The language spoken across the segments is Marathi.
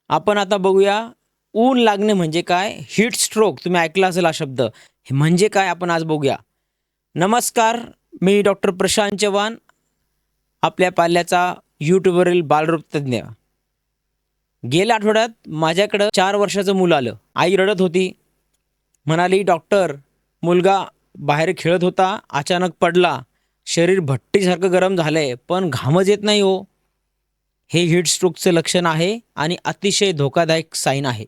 आपण आता बघूया ऊन लागणे म्हणजे काय, हीट स्ट्रोक तुम्ही ऐकला असेल हा शब्द. हे म्हणजे काय आपण आज बघूया. नमस्कार, मी डॉक्टर प्रशांत चव्हाण, आपल्या पाल्याचा यूट्यूबवरील बालरोग तज्ज्ञ. गेल्या आठवड्यात माझ्याकडं 4 वर्षाचं मूल आलं. आई रडत होती. म्हणाली, डॉक्टर, मुलगा बाहेर खेळत होता, अचानक पडला. शरीर भट्टीसारखं गरम झालंय, पण घामच येत नाही हो. हे हीट स्ट्रोकचं लक्षण आहे आणि अतिशय धोकादायक साईन आहे.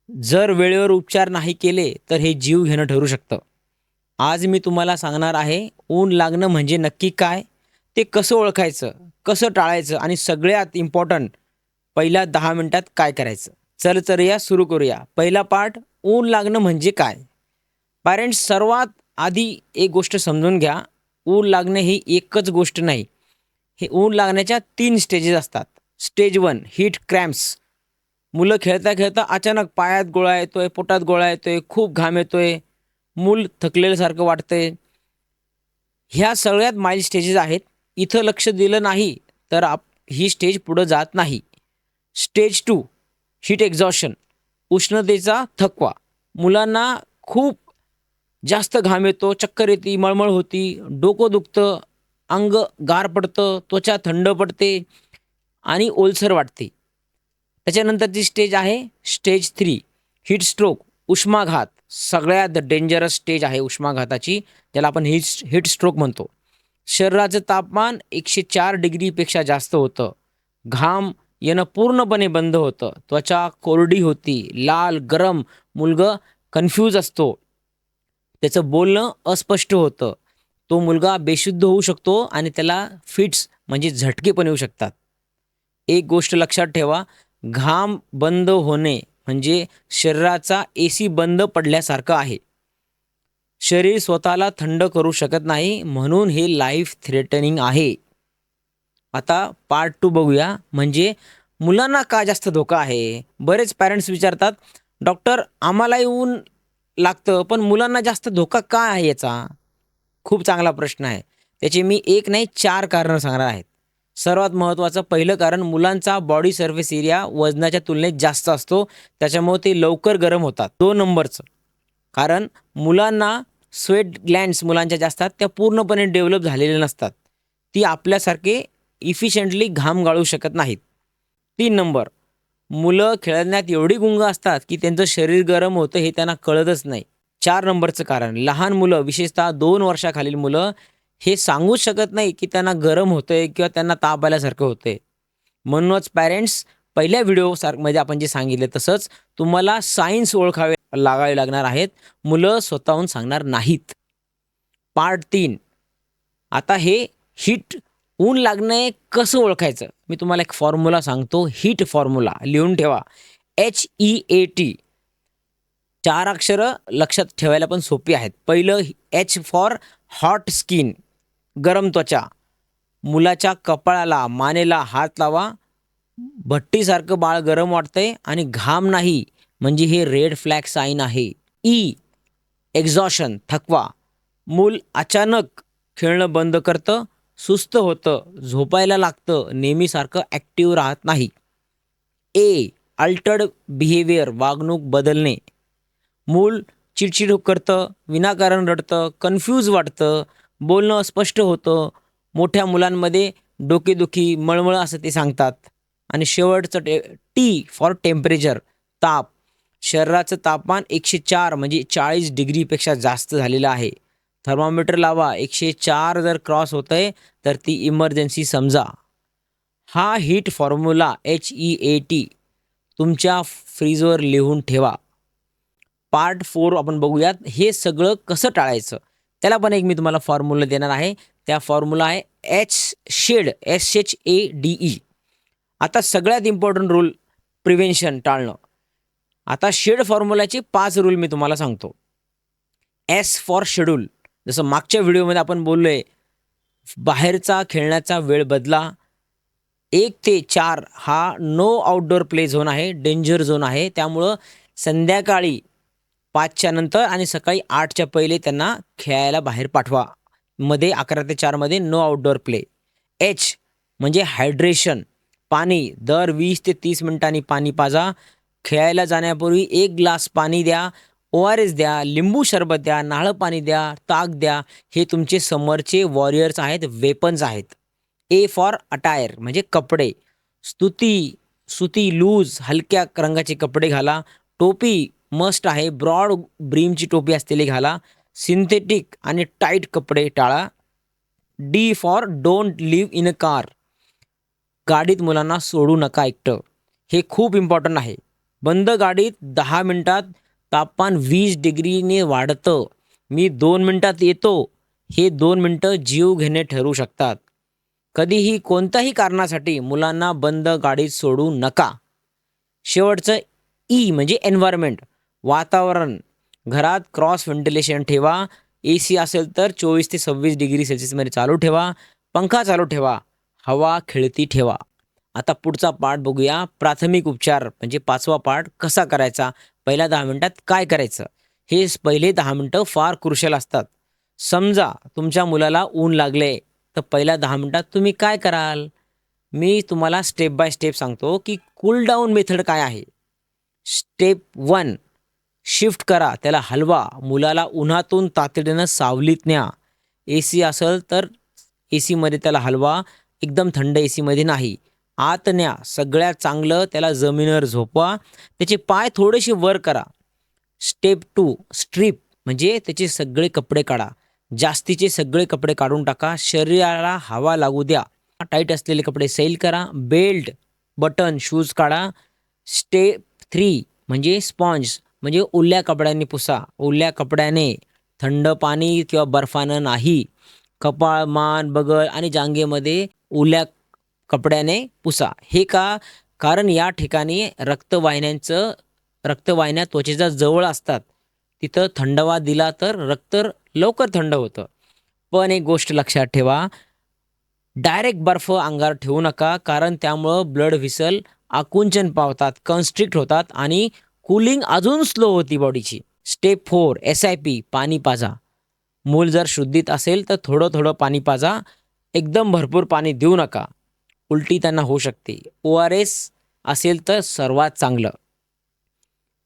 जर वेळेवर उपचार नाही केले तर हे जीव घेणं ठरू शकतं. आज मी तुम्हाला सांगणार आहे ऊन लागणं म्हणजे नक्की काय, ते कसं ओळखायचं, कसं टाळायचं आणि सगळ्यात इम्पॉर्टंट पहिल्या 10 मिनिटात काय करायचं. चल तर या सुरू करूया. पहिला पार्ट, ऊन लागणं म्हणजे काय. पॅरेंट्स, सर्वात आधी एक गोष्ट समजून घ्या. ऊन लागणे ही एकच गोष्ट नाही. हे ऊन लागण्याच्या 3 स्टेजेस असतात. Stage 1, heat cramps. मुलं खेळता खेळता अचानक पायात गोळा येतोय, पोटात गोळा येतोय, खूप घाम येतोय, मूल थकलेल्यासारखं वाटतंय. ह्या सगळ्यात माइल्ड स्टेजेस आहेत. इथं लक्ष दिलं नाही तर ही स्टेज पुढं जात नाही. Stage 2, heat exhaustion. उष्णतेचा थकवा. मुलांना खूप जास्त घाम येतो, चक्कर येते, मळमळ होती, डोकं दुखतं, अंग गार पडतं, त्वचा थंड पडते आणि ओलसर वाटते. त्याच्यानंतरची स्टेज आहे स्टेज 3, हीट स्ट्रोक, उष्माघात. सगळ्यात डेंजरस स्टेज आहे उष्माघाताची, ज्याला आपण हीट स्ट्रोक म्हणतो. शरीराचं तापमान 104 डिग्रीपेक्षा जास्त होतं. घाम येणं पूर्णपणे बंद होतं. त्वचा कोरडी होती, लाल, गरम. मुलगा कन्फ्यूज असतो. त्याचं बोलणं अस्पष्ट होतं. तो मुलगा बेशुद्ध होऊ शकतो आणि त्याला फिट्स म्हणजे झटके पण येऊ शकतात. एक गोष्ट लक्षात ठेवा, घाम बंद होणे म्हणजे शरीराचा AC बंद पडल्यासारखं आहे. शरीर स्वतःला थंड करू शकत नाही, म्हणून हे लाईफ थ्रेटनिंग आहे. आता पार्ट 2 बघूया, म्हणजे मुलांना का जास्त धोका आहे. बरेच पॅरेंट्स विचारतात, डॉक्टर आम्हालाही ऊन लागतं पण मुलांना जास्त धोका का आहे याचा. खूप चांगला प्रश्न आहे. त्याची मी एक नाही 4 कारणं सांगणार आहेत. सर्वात महत्त्वाचं पहिलं कारण, मुलांचा बॉडी सर्फेस एरिया वजनाच्या तुलनेत जास्त असतो, त्याच्यामुळे ते लवकर गरम होतात. 2 नंबरचं कारण, मुलांना स्वेट ग्लँड्स मुलांच्या जास्त असतात, त्या पूर्णपणे डेव्हलप झालेल्या नसतात. ती आपल्यासारखे इफिशियंटली घाम गाळू शकत नाहीत. 3 नंबर, मुलं खेळण्यात एवढी गुंग असतात की त्यांचं शरीर गरम होतं हे त्यांना कळतच नाही. 4 नंबरचं कारण, लहान मुलं विशेषतः 2 वर्षाखालील मुलं हे सांगूच शकत नाही की त्यांना गरम होतंय किंवा त्यांना ताप आल्यासारखं होतंय. म्हणूनच पॅरेंट्स, पहिल्या मध्ये आपण जे सांगितले तसंच तुम्हाला सायन्स ओळखावे लागावे लागणार आहेत. मुलं स्वतःहून सांगणार नाहीत. पार्ट 3, आता हे ऊन लागणे कसं ओळखायचं. मी तुम्हाला एक फॉर्म्युला सांगतो, हीट फॉर्म्युला लिहून ठेवा. HEAT. 4 अक्षरं लक्षात ठेवायला पण सोपी आहेत. पहिलं H फॉर हॉट स्किन, गरम त्वचा. मुलाच्या कपाळाला, मानेला हात लावा. भट्टीसारखं बाळ गरम वाटतंय आणि घाम नाही, म्हणजे हे रेड फ्लॅग साईन आहे. E, एक्झॉशन, थकवा. मूल अचानक खेळणं बंद करतं, सुस्त होतं, झोपायला लागतं, नेहमीसारखं ॲक्टिव्ह राहत नाही. A, अल्टर्ड बिहेवियर, वागणूक बदलणे. मूल चिडचिड करतं, विनाकारण रडतं, कन्फ्यूज वाटतं, बोलणं अस्पष्ट होतं. मोठ्या मुलांमध्ये डोकेदुखी, मळमळ असं ते सांगतात. आणि शेवटचं T फॉर टेम्परेचर, ताप. शरीराचं तापमान 104 म्हणजे 40 डिग्रीपेक्षा जास्त झालेलं आहे. थर्मामीटर लावा. 104 जर क्रॉस होतंय तर ती इमर्जन्सी समजा. हा हीट फॉर्म्युला HEAT तुमच्या फ्रीजवर लिहून ठेवा. पार्ट 4 आपण बघूयात, हे सगळं कसं टाळायचं. त्याला पण एक मी तुम्हाला फॉर्म्युला देणार आहे. त्या फॉर्म्युला आहे SHADE, SHADE. आता सगळ्यात इम्पॉर्टंट रूल, प्रिव्हेन्शन, टाळणं. आता शेड फॉर्म्युलाचे 5 रूल मी तुम्हाला सांगतो. S for schedule. जसं मागच्या व्हिडिओमध्ये आपण बोललोय, बाहेरचा खेळण्याचा वेळ बदला. 1 ते 4 हा नो आउटडोअर प्ले झोन आहे, डेंजर झोन आहे. त्यामुळं संध्याकाळी 5च्या नंतर आणि सकाळी 8च्या पहिले त्यांना खेळायला बाहेर पाठवा. मध्ये 11 ते 4 मध्ये नो आउटडोअर प्ले. H म्हणजे हायड्रेशन. पाणी दर 20 ते 30 मिनिटांनी पाणी पाजा. खेळायला जाण्यापूर्वी 1 ग्लास पाणी द्या. ORS द्या, लिंबू सरबत द्या, नारळ पाणी द्या, ताक द्या. हे तुमचे समरचे वॉरियर्स आहेत, वेपन्स आहेत. ए फॉर अटायर म्हणजे कपडे. सुती लूज हलक्या रंगाचे कपडे घाला. टोपी मस्ट आहे, ब्रॉड ब्रीमची टोपी असलेली घाला. सिंथेटिक आणि टाईट कपडे टाळा. D for don't leave in a car. गाडीत मुलांना सोडू नका एकटं. हे खूप इम्पॉर्टंट आहे. बंद गाडीत 10 मिनिटात तापमान 20 डिग्रीने वाढतं. मी 2 मिनिटात येतो. हे 2 मिनिटं जीव घेणे ठरू शकतात. कधीही कोणत्याही कारणासाठी मुलांना बंद गाडीत सोडू नका. शेवटचं ई म्हणजे एन्व्हायरमेंट, वातावरण. घरात क्रॉस व्हेंटिलेशन ठेवा. AC असेल तर 24 ते 26 डिग्री सेल्सिअसमध्ये चालू ठेवा. पंखा चालू ठेवा. हवा खेळती ठेवा. आता पुढचा पार्ट बघूया. प्राथमिक उपचार म्हणजे 5वा पार्ट कसा करायचा, पहिल्या 10 मिनिटात काय करायचं. हे पहिले 10 मिनिटं फार क्रुशियल असतात. समजा तुमच्या मुलाला ऊन लागले तर पहिल्या 10 मिनिटात तुम्ही काय कराल. मी तुम्हाला स्टेप बाय स्टेप सांगतो की कूल डाऊन मेथड काय आहे. स्टेप 1, शिफ्ट करा, त्याला हलवा. मुलाला उन्हातून तातडीनं सावलीत न्या. AC असेल तर ACमध्ये त्याला हलवा. एकदम थंड ACमध्ये नाही. आत न्या. सगळ्यात चांगलं त्याला जमिनीवर झोपवा. त्याचे पाय थोडेसे वर करा. स्टेप 2, स्ट्रीप म्हणजे त्याचे सगळे कपडे काढा. जास्तीचे सगळे कपडे काढून टाका. शरीराला हवा लागू द्या. टाईट असलेले कपडे सैल करा. बेल्ट, बटन, शूज काढा. स्टेप 3 म्हणजे स्पॉन्ज म्हणजे ओल्या कपड्यांनी पुसा. ओल्या कपड्याने, थंड पाणी किंवा बर्फानं नाही. कपाळ, मान, बगल आणि जांघेमध्ये ओल्या कपड्याने पुसा. हे का? कारण या ठिकाणी रक्तवाहिन्या त्वचेच्या जवळ असतात. तिथं थंडवा दिला तर रक्त लवकर थंड होतं. पण एक गोष्ट लक्षात ठेवा, डायरेक्ट बर्फ अंगावर ठेवू नका, कारण त्यामुळं ब्लड व्हेसल आकुंचन पावतात, कन्स्ट्रिक्ट होतात आणि कूलिंग अजून स्लो होती बॉडीची. स्टेप 4, SIP पाणी पाजा. मूल जर शुद्धीत असेल तर थोडं थोडं पाणी पाजा. एकदम भरपूर पाणी देऊ नका. उलटी त्यांना होऊ शकते. ORS असेल तर सर्वात चांगलं.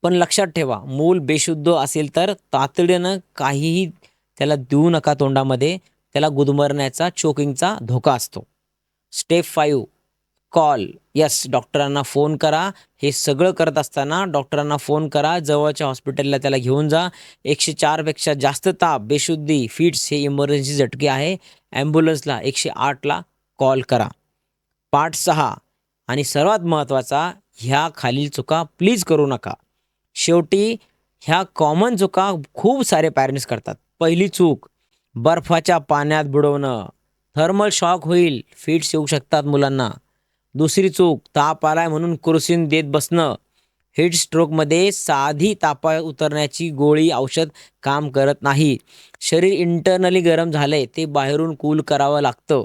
पण लक्षात ठेवा, मूल बेशुद्ध असेल तर तातडीनं काहीही त्याला देऊ नका तोंडामध्ये. त्याला गुदमरण्याचा, चोकिंगचा धोका असतो. Step 5, call. यस, डॉक्टरांना फोन करा. हे सगळं करत असताना डॉक्टरांना फोन करा. जवळच्या हॉस्पिटलला त्याला घेऊन जा. 104पेक्षा जास्त ताप, बेशुद्धी, फिट्स हे इमर्जन्सी झटके आहे. ॲम्ब्युलन्सला 108ला कॉल करा. पार्ट 6 आणि सर्वात महत्त्वाचा, ह्या खालील चुका प्लीज करू नका. शेवटी ह्या कॉमन चुका खूप सारे पॅरेंट्स करतात. पहिली चूक, बर्फाच्या पाण्यात बुडवणं. थर्मल शॉक होईल, फिट्स येऊ शकतात मुलांना. दुसरी चूक, ताप आलाय म्हणून कुरसिन देत बसणं. हीट स्ट्रोकमध्ये साधी तापा उतरण्याची गोळी, औषध काम करत नाही. शरीर इंटरनली गरम झालंय, ते बाहेरून कूल करावं लागतं.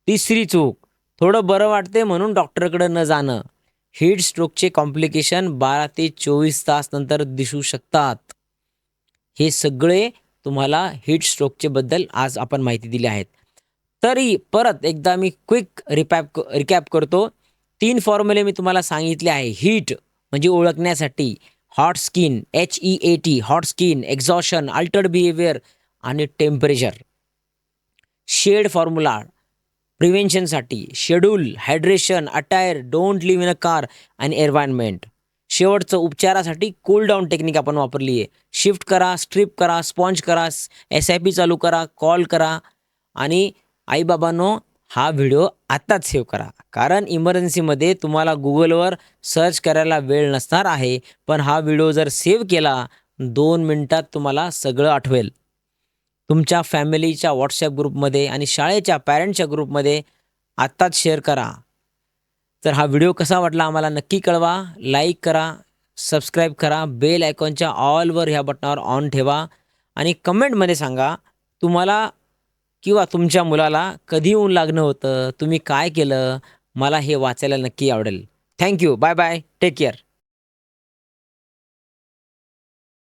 तिसरी चूक, थोडं बरं वाटते म्हणून डॉक्टरकडे न जाणं. हीट स्ट्रोकचे कॉम्प्लिकेशन 12 ते 24 तास नंतर दिसू शकतात. हे सगळे तुम्हाला हीट स्ट्रोकचे बद्दल आज आपण माहिती दिली आहेत. तरी परत एकदा मी क्विक रिकॅप करतो. 3 फॉर्म्युले मी तुम्हाला सांगितले आहे. हीट म्हणजे ओळखण्यासाठी, hot skin HEAT hot skin, exhaustion, altered behaviour आणि टेम्परेचर. शेड फॉर्म्युला प्रिव्हेन्शनसाठी, schedule, hydration, attire, don't leave in a car आणि एन्व्हायरमेंट. शेवटचं उपचारासाठी कूल डाऊन टेक्निक आपण वापरली आहे. शिफ्ट करा, स्ट्रिप करा, स्पॉन्ज करा, SIP चालू करा, कॉल करा. आणि आईबाबांनो, हा व्हिडिओ आत्ताच सेव्ह करा, कारण इमर्जन्सीमध्ये तुम्हाला गुगलवर सर्च करायला वेळ नसणार आहे. पण हा व्हिडिओ जर सेव्ह केला 2 मिनिटात तुम्हाला सगळं आठवेल. तुमच्या फॅमिलीच्या व्हॉट्सॲप ग्रुपमध्ये आणि शाळेच्या पॅरेंट्सच्या ग्रुपमध्ये आत्ताच शेअर करा. तर हा व्हिडिओ कसा वाटला आम्हाला नक्की कळवा. लाईक करा, सबस्क्राईब करा, बेल आयकॉनच्या ऑलवर ह्या बटनावर ऑन ठेवा आणि कमेंटमध्ये सांगा तुम्हाला किंवा तुमच्या मुलाला कधी ऊन लागणं होतं, तुम्ही काय केलं. मला हे वाचायला नक्की आवडेल. Thank you. Bye bye. Take care.